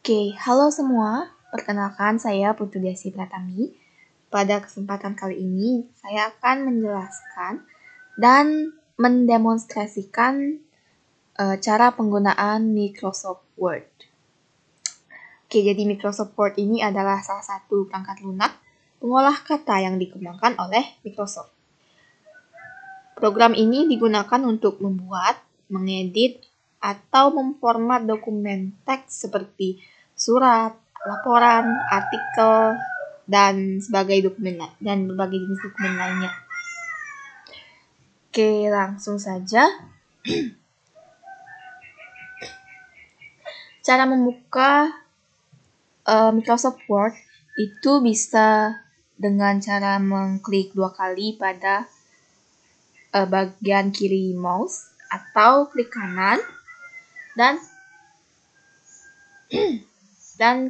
Oke, halo semua. Perkenalkan, saya Putu Desi Pratami. Pada kesempatan kali ini, saya akan menjelaskan dan mendemonstrasikan cara penggunaan Microsoft Word. Oke, jadi Microsoft Word ini adalah salah satu perangkat lunak pengolah kata yang dikembangkan oleh Microsoft. Program ini digunakan untuk membuat, mengedit, atau memformat dokumen teks seperti surat, laporan, artikel, dan berbagai jenis dokumen lainnya. Oke, langsung saja. Cara membuka Microsoft Word itu bisa dengan cara mengklik 2 kali pada bagian kiri mouse atau klik kanan dan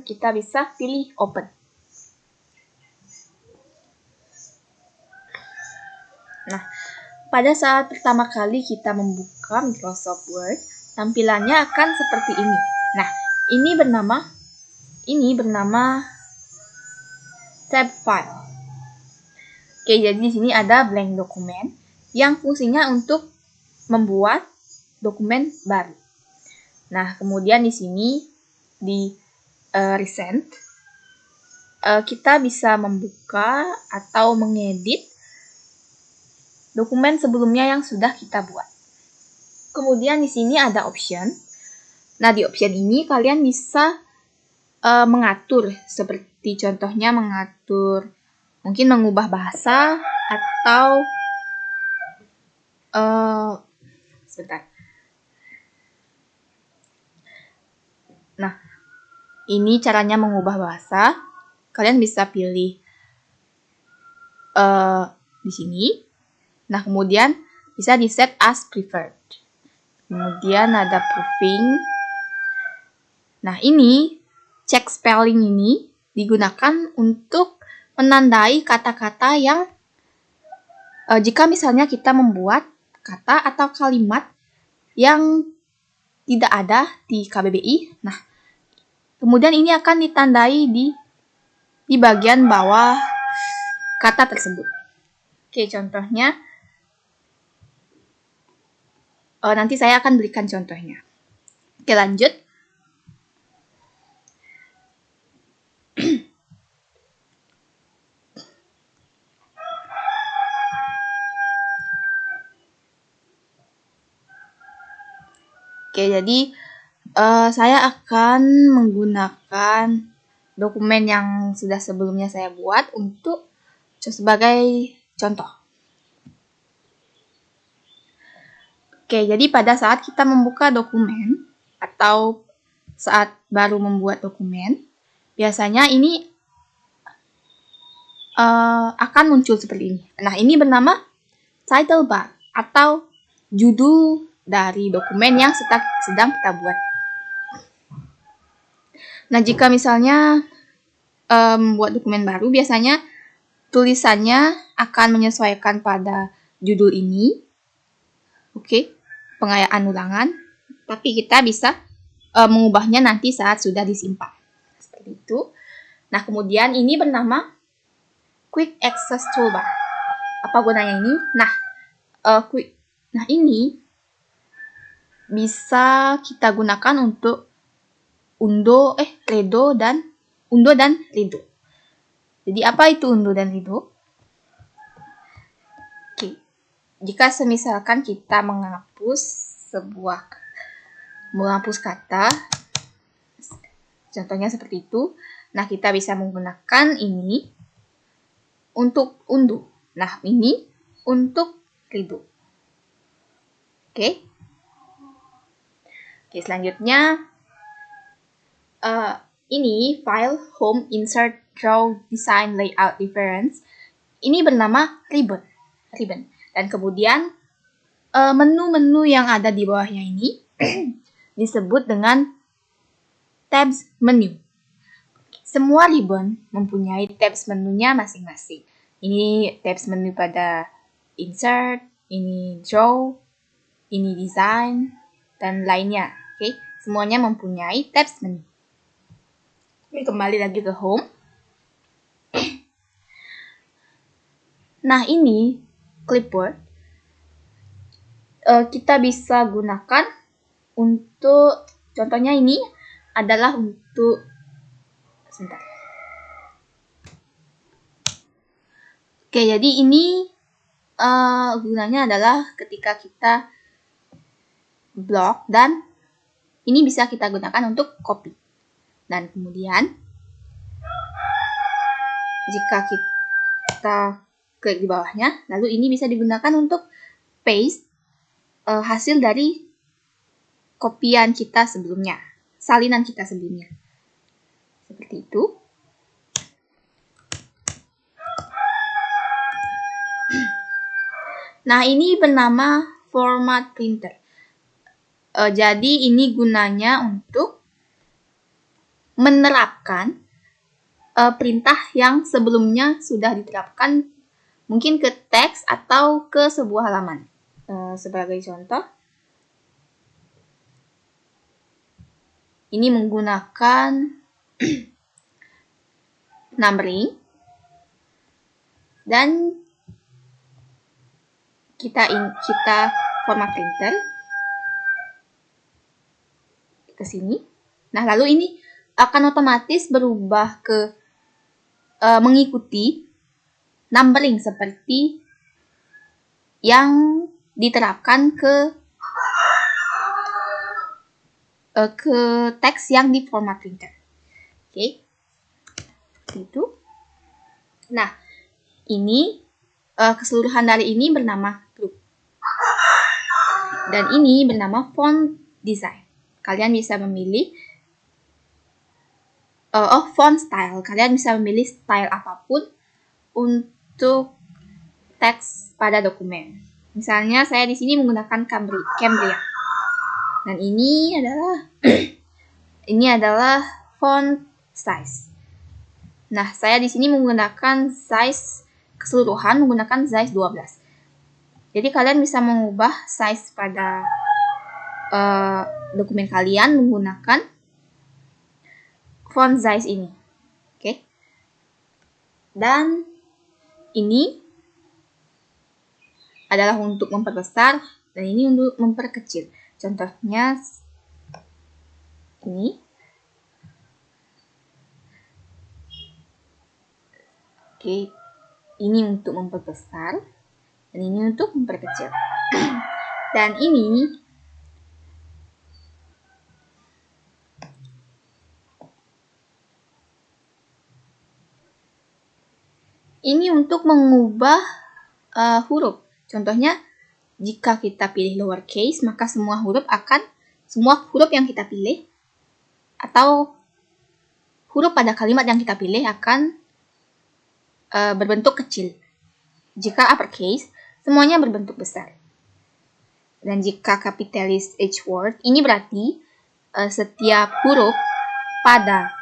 kita bisa pilih open. Nah, pada saat pertama kali kita membuka Microsoft Word, tampilannya akan seperti ini. Nah, ini bernama tab file. Oke, jadi di sini ada blank dokumen yang fungsinya untuk membuat dokumen baru. Nah, kemudian di sini di recent kita bisa membuka atau mengedit dokumen sebelumnya yang sudah kita buat. Kemudian di sini ada option. Nah, di option ini kalian bisa mengatur, seperti contohnya mengatur, mungkin mengubah bahasa atau sebentar. Nah, ini caranya mengubah bahasa. Kalian bisa pilih di sini. Nah, kemudian bisa di set as preferred. Kemudian ada proofing. Nah, ini check spelling ini digunakan untuk menandai kata-kata yang jika misalnya kita membuat kata atau kalimat yang tidak ada di KBBI. Nah, kemudian ini akan ditandai di bagian bawah kata tersebut. Oke, contohnya nanti saya akan berikan contohnya. Oke, lanjut. Oke, jadi saya akan menggunakan dokumen yang sudah sebelumnya saya buat untuk sebagai contoh. Oke, jadi pada saat kita membuka dokumen atau saat baru membuat dokumen, biasanya ini akan muncul seperti ini. Nah, ini bernama title bar atau judul dari dokumen yang sedang kita buat. Nah, jika misalnya buat dokumen baru, biasanya tulisannya akan menyesuaikan pada judul ini. Oke, pengayaan ulangan. Tapi kita bisa mengubahnya nanti saat sudah disimpan. Seperti itu. Nah, kemudian ini bernama Quick Access Toolbar. Apa gunanya ini? Nah, ini bisa kita gunakan untuk undo dan redo. Jadi apa itu undo dan redo? Oke. Jika semisalkan kita menghapus kata, contohnya seperti itu. Nah, kita bisa menggunakan ini untuk undo. Nah, ini untuk redo. Oke, selanjutnya ini file home insert draw design layout reference. Ini bernama ribbon. Dan kemudian menu-menu yang ada di bawahnya ini disebut dengan tabs menu. Semua ribbon mempunyai tabs menunya masing-masing. Ini tabs menu pada insert, ini draw, ini design, dan lainnya. Oke, semuanya mempunyai tabs menu. Kembali lagi ke home. Nah, ini clipboard kita bisa gunakan untuk, contohnya ini adalah untuk, sebentar. Oke, jadi ini gunanya adalah ketika kita blog, dan ini bisa kita gunakan untuk copy. Dan kemudian jika kita klik di bawahnya, lalu ini bisa digunakan untuk paste hasil dari kopian kita sebelumnya, salinan kita sebelumnya. Seperti itu. Nah, ini bernama format printer. Jadi ini gunanya untuk menerapkan perintah yang sebelumnya sudah diterapkan, mungkin ke teks atau ke sebuah halaman. Sebagai contoh, ini menggunakan numbering, dan kita format printer ke sini. Nah, lalu ini akan otomatis berubah ke mengikuti numbering seperti yang diterapkan ke teks yang di format printer. Oke. Itu. Nah, ini keseluruhan dari ini bernama group. Dan ini bernama font design. Kalian bisa memilih font style. Kalian bisa memilih style apapun untuk teks pada dokumen. Misalnya saya di sini menggunakan Cambria. Dan ini adalah font size. Nah, saya di sini menggunakan size keseluruhan, menggunakan size 12. Jadi kalian bisa mengubah size pada dokumen kalian menggunakan font size ini. Oke. Dan ini adalah untuk memperbesar, dan ini untuk memperkecil. Contohnya ini. Oke. Ini untuk memperbesar, dan ini untuk memperkecil. Dan ini untuk mengubah huruf. Contohnya, jika kita pilih lowercase, maka semua huruf yang kita pilih atau huruf pada kalimat yang kita pilih akan berbentuk kecil. Jika uppercase, semuanya berbentuk besar. Dan jika kapitalis H word, ini berarti setiap huruf pada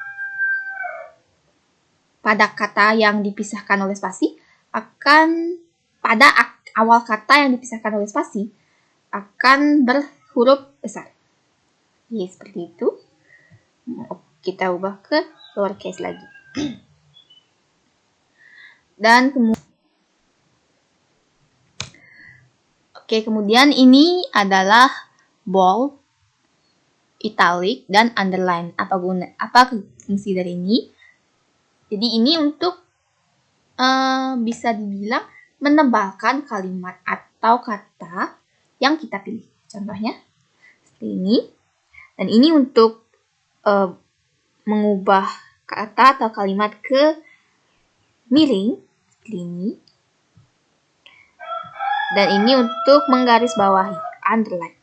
kata yang dipisahkan oleh spasi pada awal kata yang dipisahkan oleh spasi akan berhuruf besar. Ya, seperti itu. Kita ubah ke lowercase lagi. Dan kemudian ini adalah bold, italic, dan underline. Apa fungsi dari ini? Jadi ini untuk bisa dibilang menebalkan kalimat atau kata yang kita pilih. Contohnya seperti ini. Dan ini untuk mengubah kata atau kalimat ke miring seperti ini. Dan ini untuk menggarisbawahi, underline.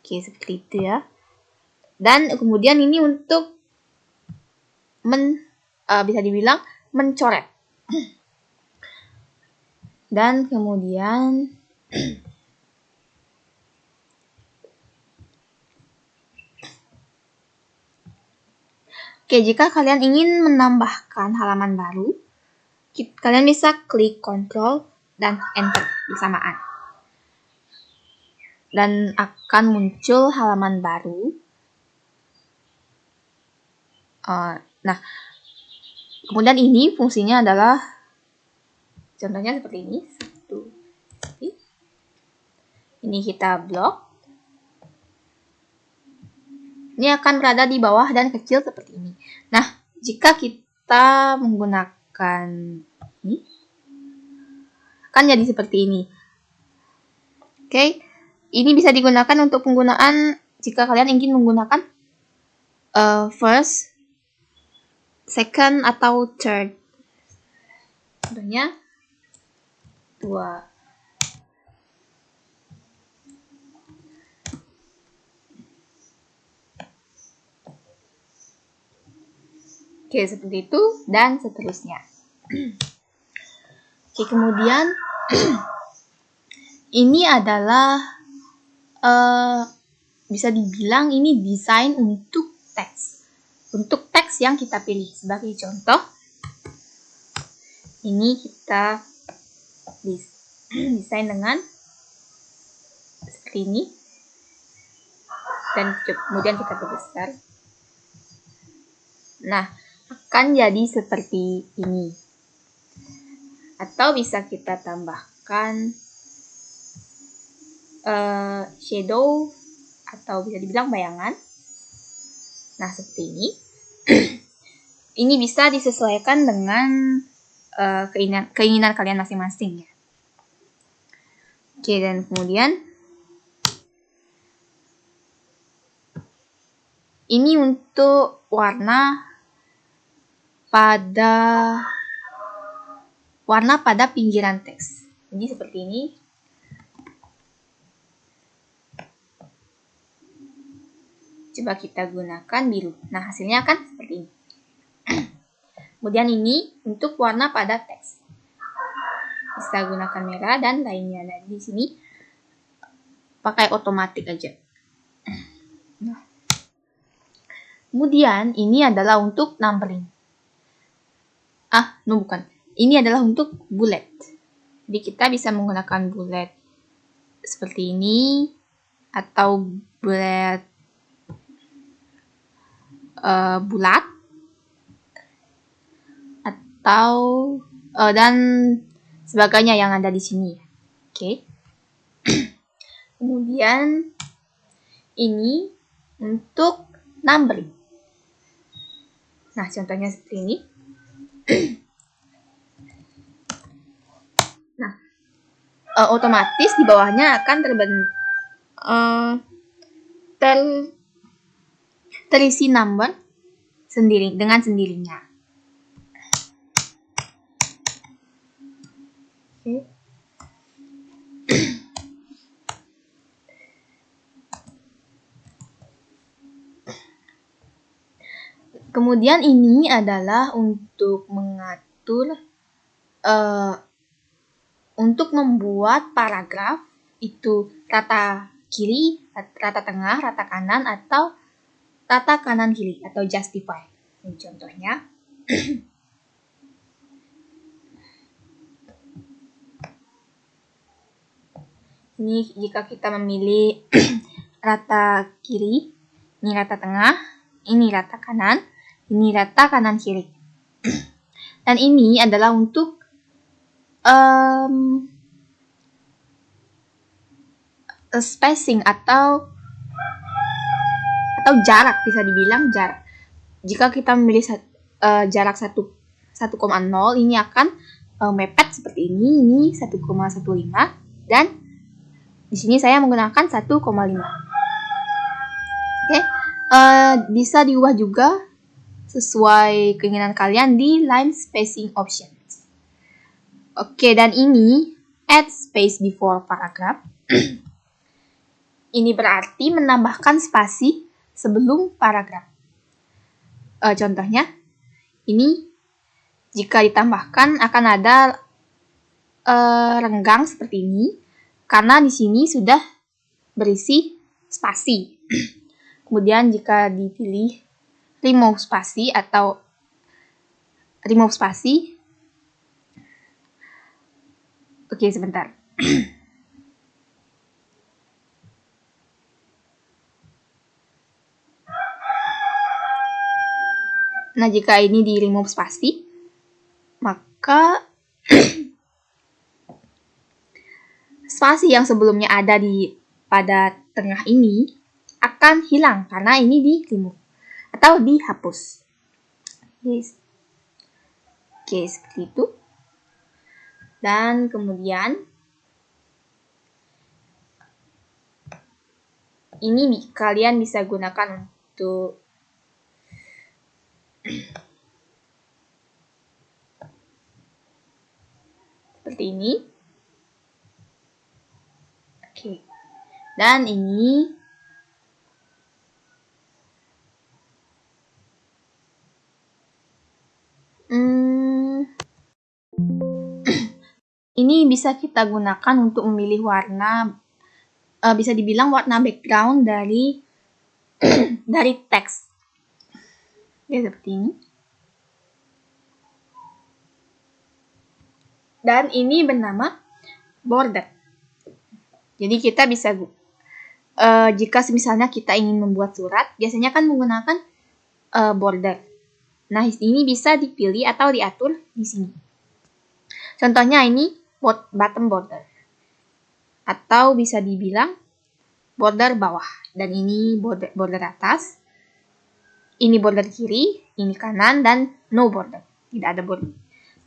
Oke, seperti itu ya. Dan kemudian ini untuk bisa dibilang mencoret. Dan kemudian jika kalian ingin menambahkan halaman baru, kalian bisa klik Ctrl dan Enter bersamaan. Dan akan muncul halaman baru Nah, kemudian ini fungsinya adalah, contohnya seperti ini. Ini kita blok. Ini akan berada di bawah dan kecil seperti ini. Nah, jika kita menggunakan ini, akan jadi seperti ini. Oke, ini bisa digunakan untuk penggunaan jika kalian ingin menggunakan first, second, atau third. Contohnya 2. Oke, seperti itu dan seterusnya. Oke, kemudian ini adalah bisa dibilang ini desain untuk teks. Untuk teks yang kita pilih. Sebagai contoh, ini kita desain dengan seperti ini. Dan kemudian kita perbesar. Nah, akan jadi seperti ini. Atau bisa kita tambahkan shadow atau bisa dibilang bayangan. Nah, seperti ini. Ini bisa disesuaikan dengan keinginan kalian masing-masing ya. Oke, dan kemudian ini untuk warna pada pinggiran teks. Jadi seperti ini. Coba kita gunakan biru. Nah, hasilnya akan seperti ini. Kemudian ini untuk warna pada teks. Bisa gunakan merah dan lainnya. Nah, di sini pakai otomatis aja. Nah. Kemudian ini adalah untuk numbering. Bukan. Ini adalah untuk bullet. Jadi kita bisa menggunakan bullet seperti ini atau bullet bulat atau dan sebagainya yang ada di sini. Oke. Kemudian ini untuk numbering. Nah, contohnya seperti ini. Nah, otomatis di bawahnya akan terisi number dengan sendirinya. Oke. Kemudian ini adalah untuk mengatur, untuk membuat paragraf itu rata kiri, rata tengah, rata kanan, atau rata kanan kiri, atau justify. Ini contohnya. Ini jika kita memilih rata kiri, ini rata tengah, ini rata kanan, ini rata kanan kiri. Dan ini adalah untuk spacing atau jarak, bisa dibilang jarak. Jika kita memilih jarak 1,0, ini akan mepet seperti ini 1,15, dan di sini saya menggunakan 1,5. Oke, bisa diubah juga sesuai keinginan kalian di line spacing options. Oke, dan ini add space before paragraph. Ini berarti menambahkan spasi sebelum paragraf. Contohnya, ini jika ditambahkan akan ada renggang seperti ini, karena di sini sudah berisi spasi. Kemudian jika dipilih remove spasi atau remove spasi, oke, sebentar. Nah, jika ini di remove spasi, maka spasi yang sebelumnya ada pada tengah ini akan hilang karena ini di remove atau dihapus. Oke, seperti itu. Dan kemudian ini kalian bisa gunakan untuk seperti ini. Oke. Dan ini ini bisa kita gunakan untuk memilih warna, bisa dibilang warna background dari dari teks. Oke, seperti ini. Dan ini bernama border. Jadi kita bisa, jika misalnya kita ingin membuat surat, biasanya kan menggunakan border. Nah, ini bisa dipilih atau diatur di sini. Contohnya ini bottom border. Atau bisa dibilang border bawah. Dan ini border atas. Ini border kiri, ini kanan, dan no border. Tidak ada border.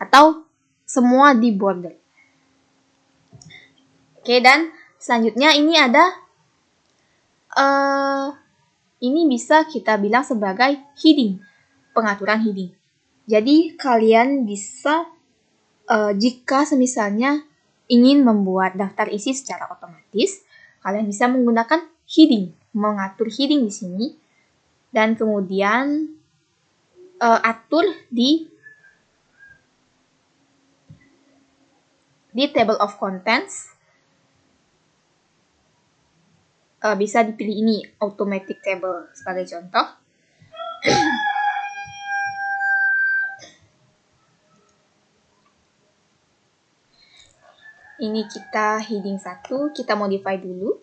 Atau semua di border. Oke, dan selanjutnya ini ada, ini bisa kita bilang sebagai heading, pengaturan heading. Jadi kalian bisa, jika semisalnya ingin membuat daftar isi secara otomatis, kalian bisa menggunakan heading, mengatur heading di sini, dan kemudian atur di table of contents. Bisa dipilih ini automatic table sebagai contoh. Ini kita heading 1, kita modify dulu.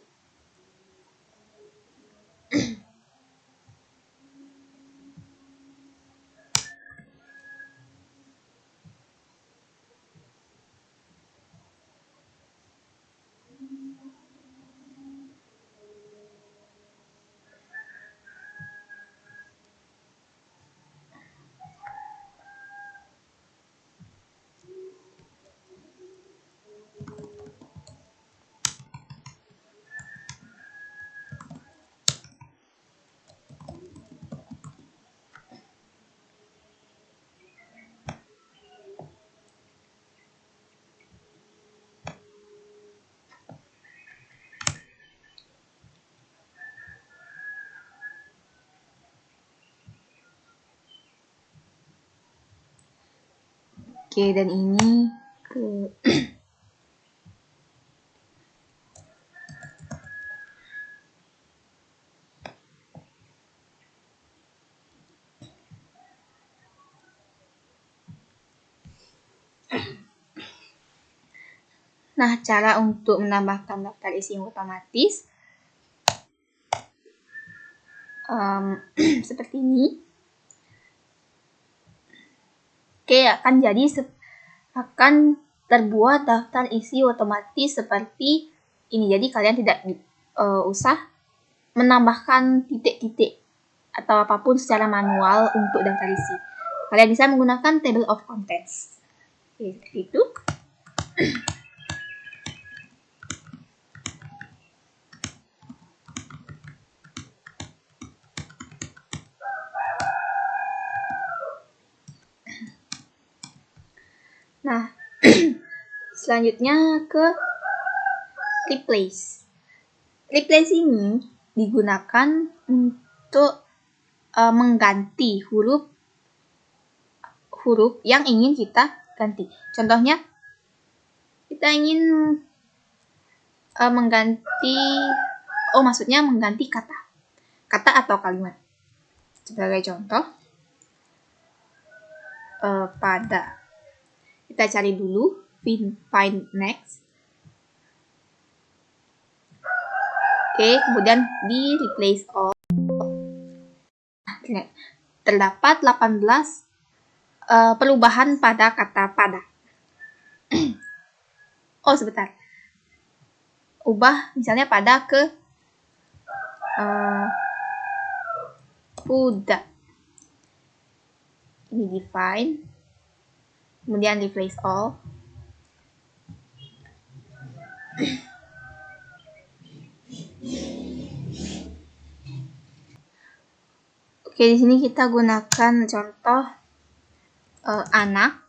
Oke, dan ini ke Nah, cara untuk menambahkan daftar isi yang otomatis seperti ini. Oke, akan terbuat daftar isi otomatis seperti ini. Jadi kalian tidak usah menambahkan titik-titik atau apapun secara manual untuk daftar isi. Kalian bisa menggunakan table of contents. Oke, seperti itu. Nah, selanjutnya ke replace. Replace ini digunakan untuk mengganti huruf yang ingin kita ganti. Contohnya, kita ingin mengganti kata atau kalimat. Sebagai contoh, pada, kita cari dulu find next. Oke, kemudian di replace all. terdapat 18 perubahan pada kata pada. Oh, sebentar. Ubah misalnya pada ke kuda. Ini define. Kemudian replace all. Oke, di sini kita gunakan contoh anak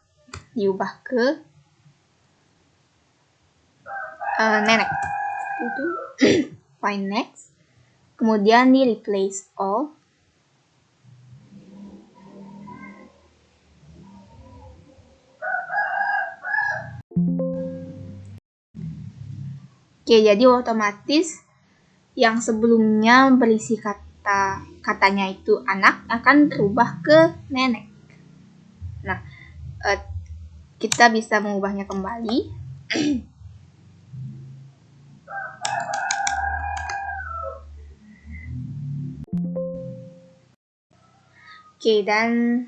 diubah ke nenek. Itu find next. Kemudian di replace all. Oke, jadi otomatis yang sebelumnya berisi katanya itu anak akan berubah ke nenek. Nah, kita bisa mengubahnya kembali. Oke, dan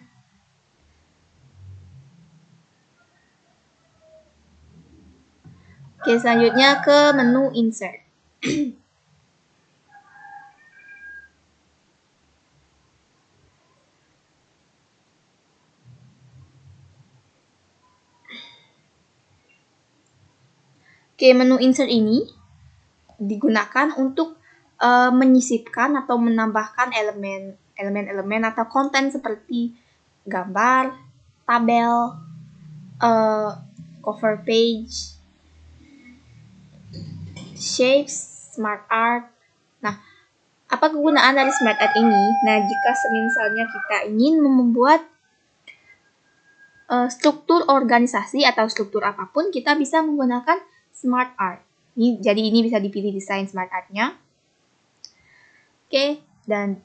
selanjutnya ke menu insert. Oke, menu insert ini digunakan untuk menyisipkan atau menambahkan elemen atau konten seperti gambar, tabel, cover page, shapes, smart art. Nah, apa kegunaan dari smart art ini? Nah, jika misalnya kita ingin membuat struktur organisasi atau struktur apapun, kita bisa menggunakan smart art. Jadi ini bisa dipilih desain smart art-nya. Oke, dan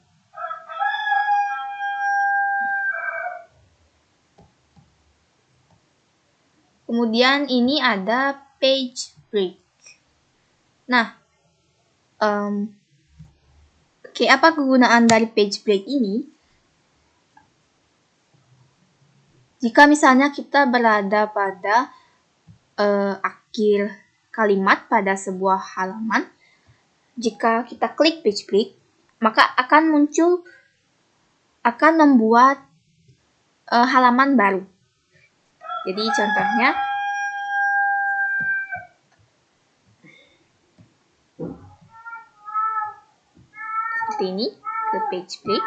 kemudian ini ada page break. Nah, apa kegunaan dari page break ini? Jika misalnya kita berada pada akhir kalimat pada sebuah halaman, jika kita klik page break, maka akan membuat halaman baru. Jadi contohnya, seperti ini, ke page break.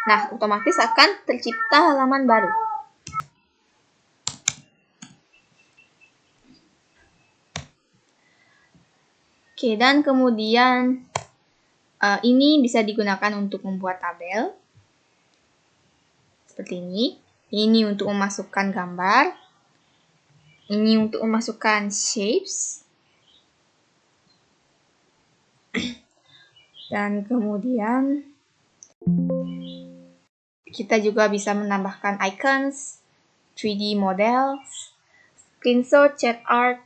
Nah, otomatis akan tercipta halaman baru. Oke, dan kemudian ini bisa digunakan untuk membuat tabel. Seperti ini. Ini untuk memasukkan gambar. Ini untuk memasukkan shapes. Dan kemudian kita juga bisa menambahkan icons, 3D models, screenshot, chat art,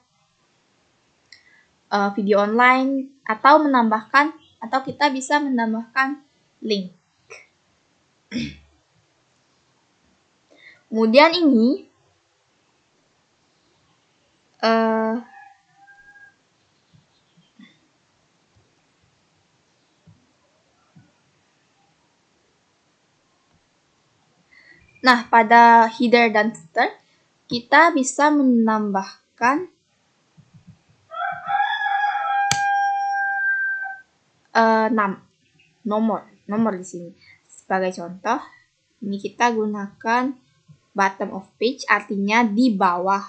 video online, atau kita bisa menambahkan link. Kemudian ini nah, pada header dan footer kita bisa menambahkan nomor di sini. Sebagai contoh, ini kita gunakan bottom of page, artinya di bawah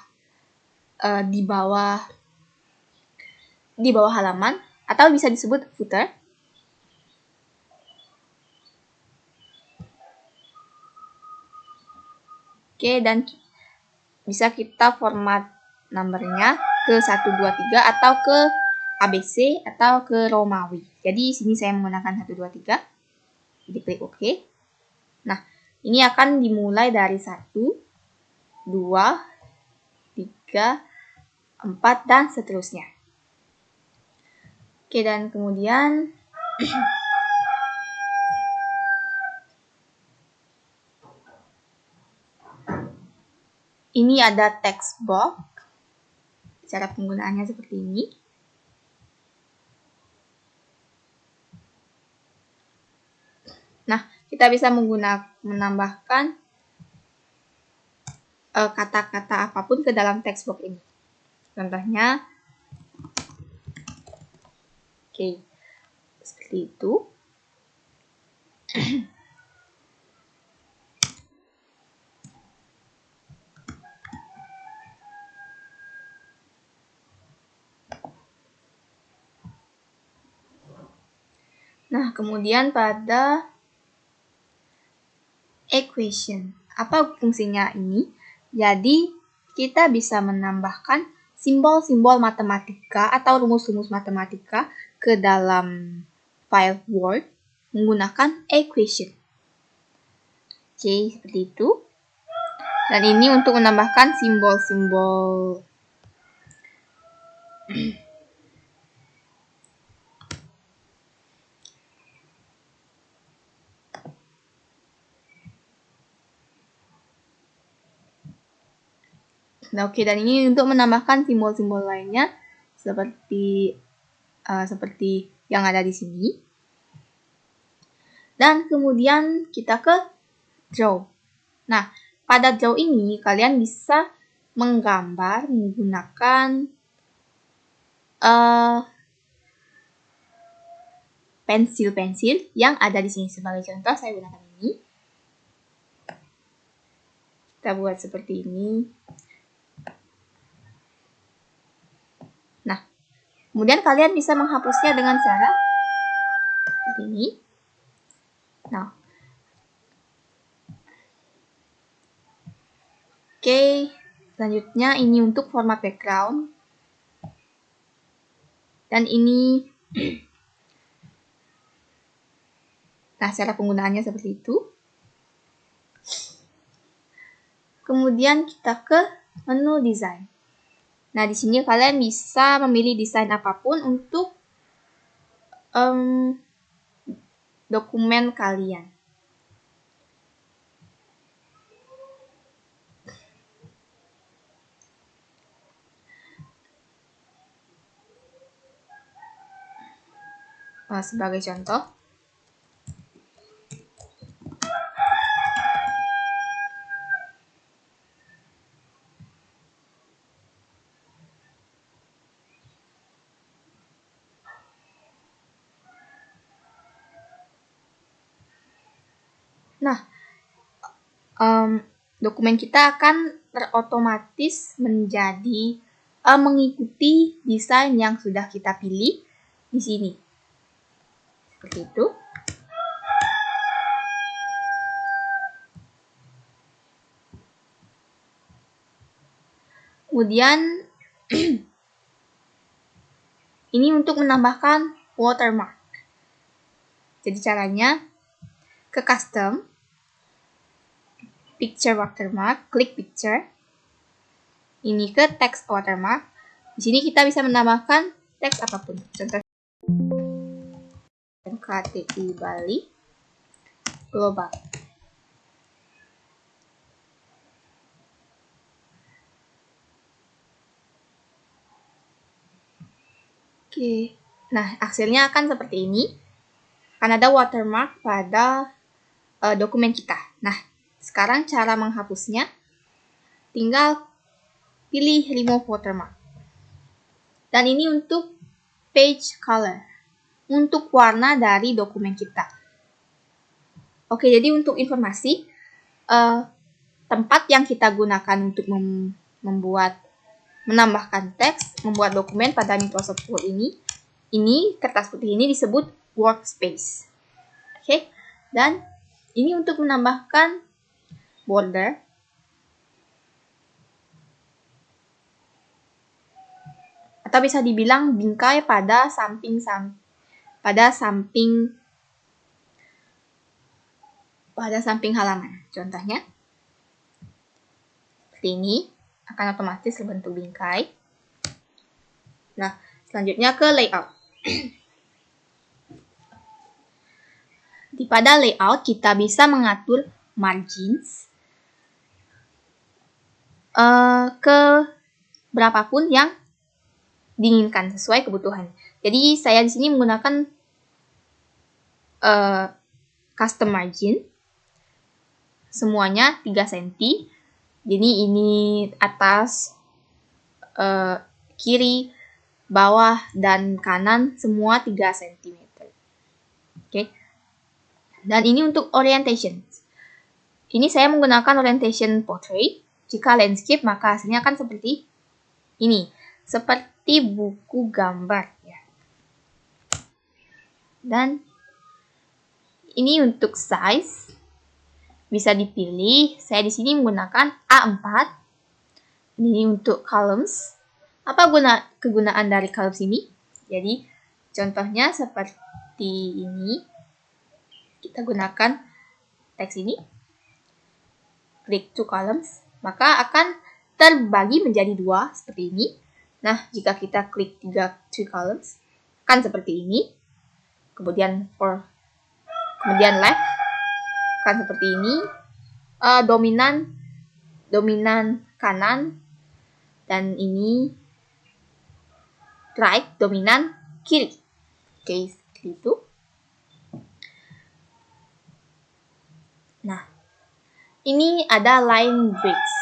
halaman, atau bisa disebut footer. Oke, dan bisa kita format nomornya ke 1, 2, 3 atau ke ABC atau ke Romawi. Jadi sini saya menggunakan 1, 2, 3. Jadi klik OK. Nah, ini akan dimulai dari 1, 2, 3, 4, dan seterusnya. Oke, dan kemudian ini ada text box. Cara penggunaannya seperti ini. Nah, kita bisa menambahkan kata-kata apapun ke dalam text box ini. Contohnya, oke, seperti itu. Nah, kemudian pada equation. Apa fungsinya ini? Jadi, kita bisa menambahkan simbol-simbol matematika atau rumus-rumus matematika ke dalam file Word menggunakan equation. Oke, seperti itu. Dan ini untuk menambahkan simbol-simbol Nah, oke, dan ini untuk menambahkan simbol-simbol lainnya seperti yang ada di sini. Dan kemudian kita ke draw. Nah, pada draw ini kalian bisa menggambar menggunakan pensil-pensil yang ada di sini. Sebagai contoh, saya gunakan ini. Kita buat seperti ini. Nah, kemudian kalian bisa menghapusnya dengan cara seperti ini. Nah, oke, selanjutnya ini untuk format background. Dan ini, nah, cara penggunaannya seperti itu. Kemudian kita ke menu desain. Nah, di sini kalian bisa memilih desain apapun untuk dokumen kalian. Sebagai contoh, nah, dokumen kita akan terotomatis menjadi mengikuti desain yang sudah kita pilih di sini. Seperti itu. Kemudian ini untuk menambahkan watermark. Jadi caranya ke custom, picture watermark, klik picture. Ini ke text watermark. Di sini kita bisa menambahkan teks apapun. Contoh KTI Bali Global. Oke. Nah, hasilnya akan seperti ini. Akan ada watermark pada dokumen kita. Nah, sekarang cara menghapusnya tinggal pilih remove watermark. Dan ini untuk page color, untuk warna dari dokumen kita. Oke, jadi untuk informasi, tempat yang kita gunakan untuk menambahkan teks, membuat dokumen pada Microsoft Word ini kertas putih ini disebut workspace. Oke, dan ini untuk menambahkan border. Atau bisa dibilang bingkai pada samping halaman. Contohnya seperti ini, akan otomatis terbentuk bingkai. Nah, selanjutnya ke layout. Pada layout kita bisa mengatur margins, ke berapapun yang diinginkan sesuai kebutuhan. Jadi saya di sini menggunakan custom margin, semuanya 3 cm. Jadi ini atas, kiri, bawah, dan kanan semua 3 cm. Oke. Dan ini untuk orientation. Ini saya menggunakan orientation portrait. Jika landscape maka hasilnya akan seperti ini, seperti buku gambar ya. Dan ini untuk size bisa dipilih. Saya di sini menggunakan A4. Ini untuk columns. Apa kegunaan dari columns ini? Jadi contohnya seperti ini. Kita gunakan teks ini. Klik to columns, maka akan terbagi menjadi 2 seperti ini. Nah, jika kita klik 3 columns, akan seperti ini. Kemudian left akan seperti ini. Dominan kanan, dan ini right, dominan kiri. Oke, seperti itu. Nah, ini ada line breaks.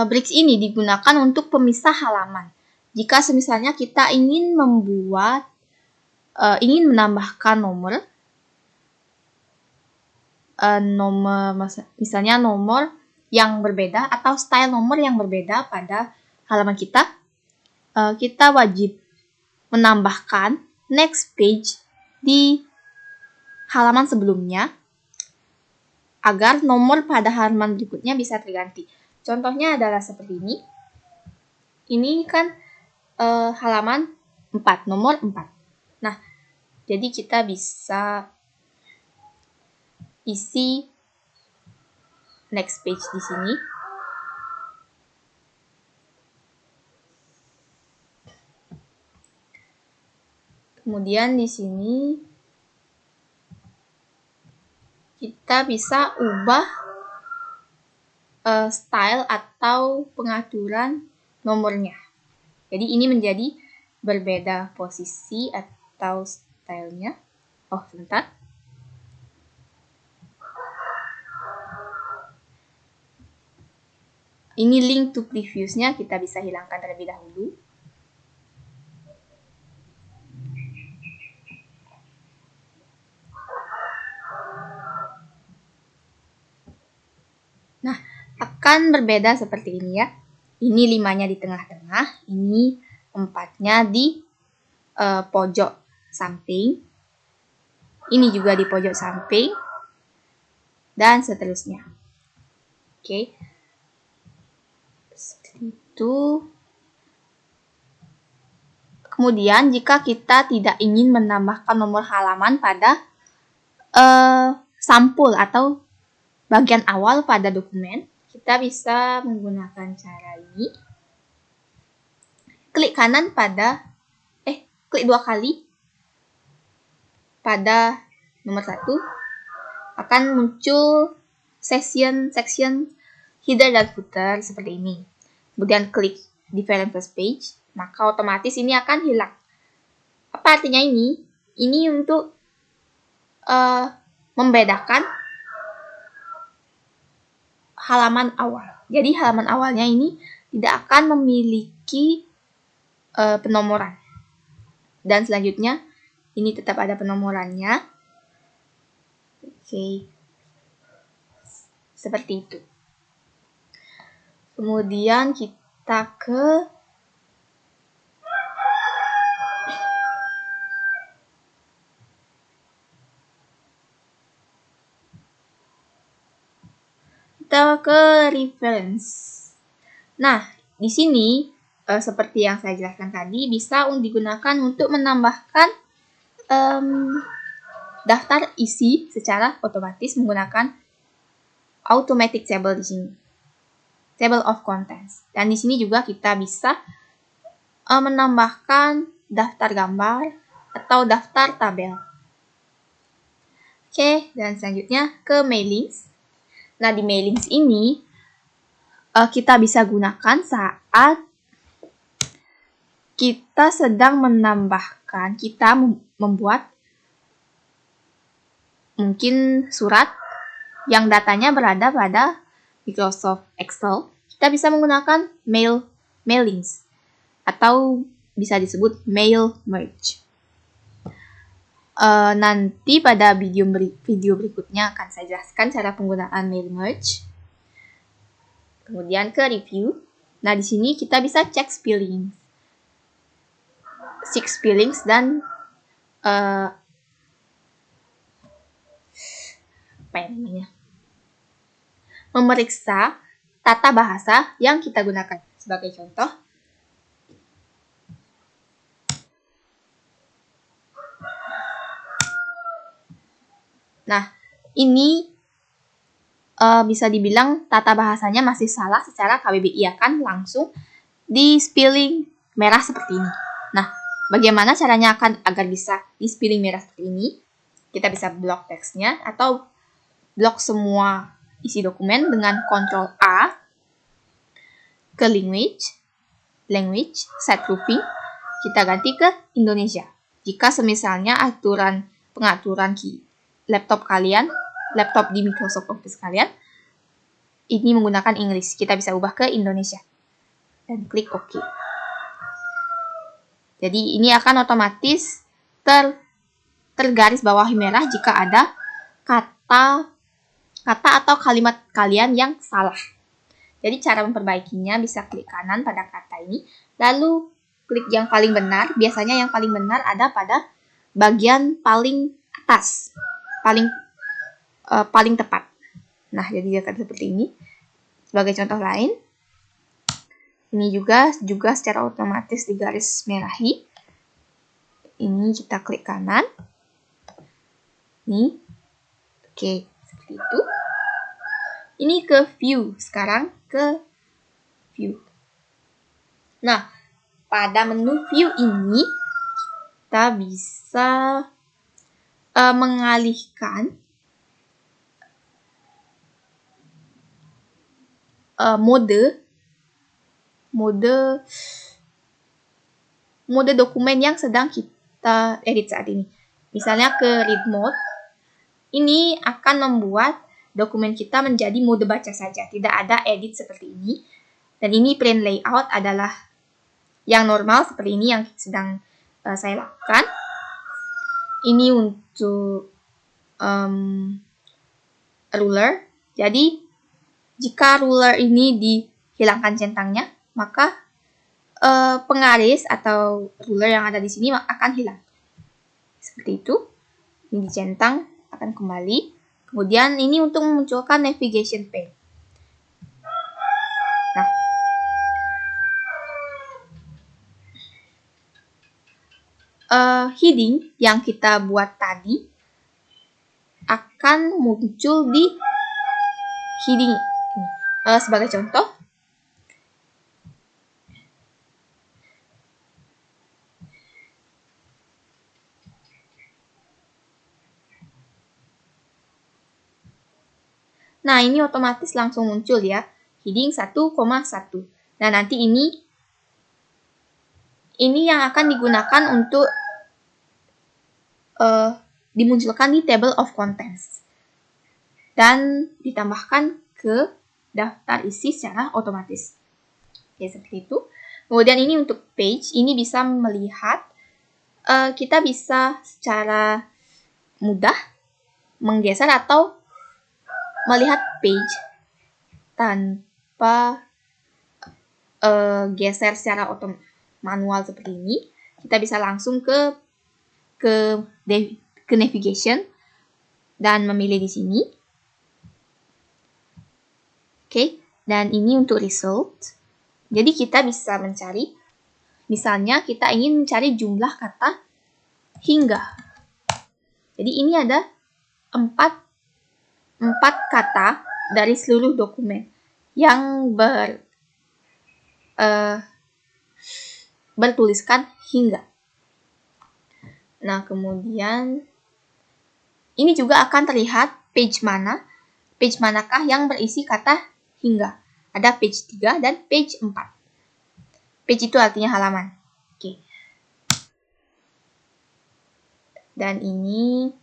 Breaks ini digunakan untuk pemisah halaman. Jika misalnya kita ingin menambahkan nomor, misalnya nomor yang berbeda atau style nomor yang berbeda pada halaman kita, kita wajib menambahkan next page di halaman sebelumnya agar nomor pada halaman berikutnya bisa terganti. Contohnya adalah seperti ini. Ini kan halaman 4, nomor 4. Nah, jadi kita bisa isi next page di sini. Kemudian di sini kita bisa ubah style atau pengaturan nomornya. Jadi ini menjadi berbeda posisi atau stylenya. Oh, sebentar. Ini link to previews-nya kita bisa hilangkan terlebih dahulu. Nah, akan berbeda seperti ini ya. Ini 5-nya di tengah-tengah, ini 4-nya di pojok samping. Ini juga di pojok samping. Dan seterusnya. Oke. Seperti itu. Kemudian jika kita tidak ingin menambahkan nomor halaman pada sampul atau bagian awal pada dokumen, kita bisa menggunakan cara ini. Klik kanan klik 2 kali pada nomor 1, akan muncul section header dan footer seperti ini. Kemudian klik different first page, maka otomatis ini akan hilang. Apa artinya ini? Ini untuk membedakan halaman awal. Jadi halaman awalnya ini tidak akan memiliki penomoran. Dan selanjutnya ini tetap ada penomorannya. Oke. Seperti itu. Kemudian kita ke reference. Nah, di sini seperti yang saya jelaskan tadi, bisa digunakan untuk menambahkan daftar isi secara otomatis menggunakan automatic table di sini, table of contents. Dan di sini juga kita bisa menambahkan daftar gambar, atau daftar tabel. Oke, dan selanjutnya ke mailings. Nah, di mailings ini kita bisa gunakan saat kita sedang menambahkan, kita membuat mungkin surat yang datanya berada pada Microsoft Excel. Kita bisa menggunakan mailings atau bisa disebut mail merge. Nanti pada video berikutnya akan saya jelaskan cara penggunaan mail merge. Kemudian ke review. Nah, di sini kita bisa cek spellings dan memeriksa tata bahasa yang kita gunakan. Sebagai contoh, nah ini bisa dibilang tata bahasanya masih salah secara KBBI, akan langsung di spelling merah seperti ini. Nah, bagaimana caranya agar bisa di spelling merah seperti ini? Kita bisa blok teksnya atau blok semua isi dokumen dengan Ctrl A ke language, set grouping, kita ganti ke Indonesia. Jika semisalnya pengaturan laptop di Microsoft Office kalian, ini menggunakan English, kita bisa ubah ke Indonesia. Dan klik OK. Jadi ini akan otomatis tergaris bawahi merah jika ada kata atau kalimat kalian yang salah. Jadi cara memperbaikinya bisa klik kanan pada kata ini, lalu klik yang paling benar. Biasanya yang paling benar ada pada bagian paling atas, paling tepat. Nah, jadi akan seperti ini. Sebagai contoh lain, ini juga secara otomatis digaris merahi. Ini kita klik kanan. Ini, oke, seperti itu. Ini ke view, sekarang ke view. Nah, pada menu view ini kita bisa mengalihkan mode dokumen yang sedang kita edit saat ini. Misalnya ke read mode, ini akan membuat dokumen kita menjadi mode baca saja, tidak ada edit seperti ini. Dan ini plain layout adalah yang normal seperti ini yang sedang saya lakukan. Ini untuk ruler. Jadi jika ruler ini dihilangkan centangnya, maka penggaris atau ruler yang ada di sini akan hilang. Seperti itu. Ini dicentang, akan kembali. Kemudian ini untuk memunculkan navigation pane. Nah, heading yang kita buat tadi akan muncul di heading. Sebagai contoh, nah ini otomatis langsung muncul ya, heading 1,1. Nah, nanti ini yang akan digunakan untuk dimunculkan di table of contents dan ditambahkan ke daftar isi secara otomatis. Oke, seperti itu. Kemudian ini untuk page, ini bisa melihat, kita bisa secara mudah menggeser atau melihat page tanpa geser secara manual seperti ini. Kita bisa langsung ke navigation dan memilih di sini. Oke, dan ini untuk result. Jadi kita bisa mencari, misalnya kita ingin mencari jumlah kata hingga. Jadi ini ada 4 kata dari seluruh dokumen yang bertuliskan hingga. Nah, kemudian ini juga akan terlihat page manakah yang berisi kata hingga. Ada page 3 dan page 4. Page itu artinya halaman. Oke. Dan ini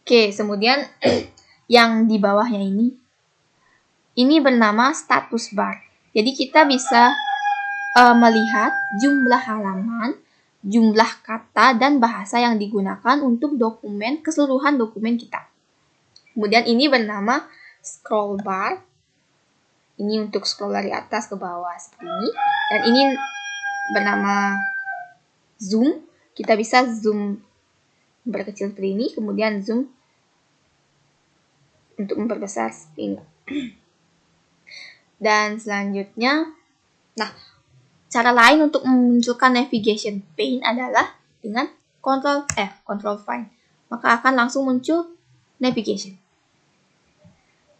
kemudian yang di bawahnya ini bernama status bar. Jadi kita bisa melihat jumlah halaman, jumlah kata, dan bahasa yang digunakan untuk keseluruhan dokumen kita. Kemudian ini bernama scroll bar. Ini untuk scroll dari atas ke bawah seperti ini. Dan ini bernama zoom. Kita bisa zoom berkecil seperti ini, kemudian zoom untuk memperbesar seperti ini. Dan selanjutnya, cara lain untuk memunculkan navigation pane adalah dengan Ctrl F, Ctrl Find. Maka akan langsung muncul navigation.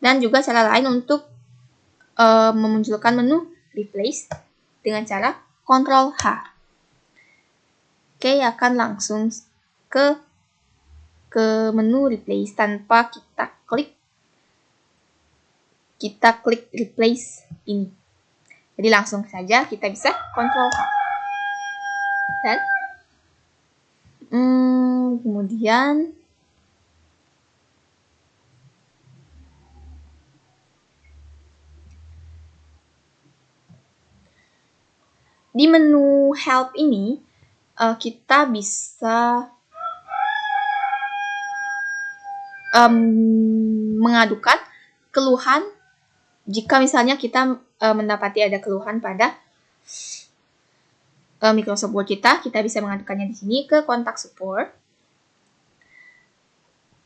Dan juga cara lain untuk memunculkan menu replace dengan cara Ctrl H. Akan langsung ke menu replace tanpa kita klik replace ini. Jadi langsung saja kita bisa Ctrl H. Dan kemudian di menu help ini kita bisa mengadukan keluhan jika misalnya kita mendapati ada keluhan pada Microsoft Word kita bisa mengadukannya di sini ke kontak support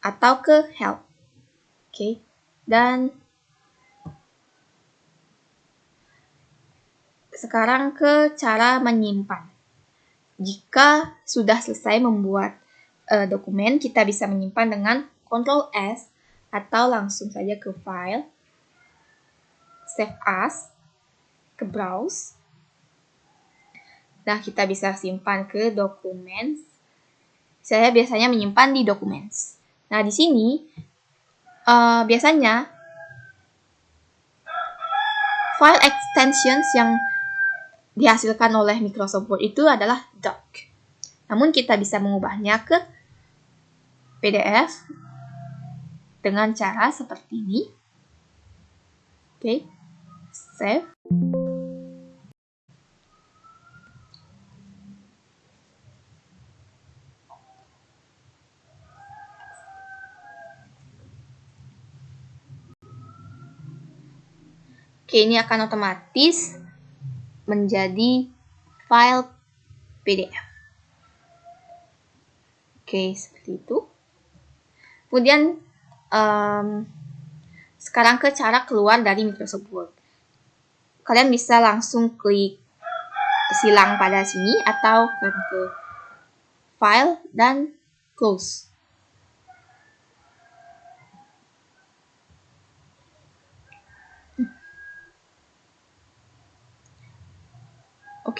atau ke help. Dan sekarang ke cara menyimpan. Jika sudah selesai membuat dokumen, kita bisa menyimpan dengan Ctrl S atau langsung saja ke file, save as, ke browse. Nah, kita bisa simpan ke dokumen. Saya biasanya menyimpan di documents. Nah, di sini biasanya file extensions yang dihasilkan oleh Microsoft Word itu adalah doc. Namun kita bisa mengubahnya ke PDF dengan cara seperti ini. Save. Ini akan otomatis menjadi file PDF. Seperti itu. Kemudian sekarang ke cara keluar dari Microsoft Word. Kalian bisa langsung klik silang pada sini atau ke file dan close.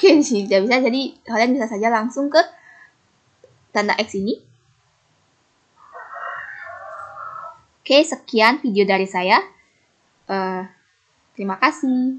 Di sini tidak bisa, jadi kalian bisa saja langsung ke tanda X ini. Sekian video dari saya. Terima kasih.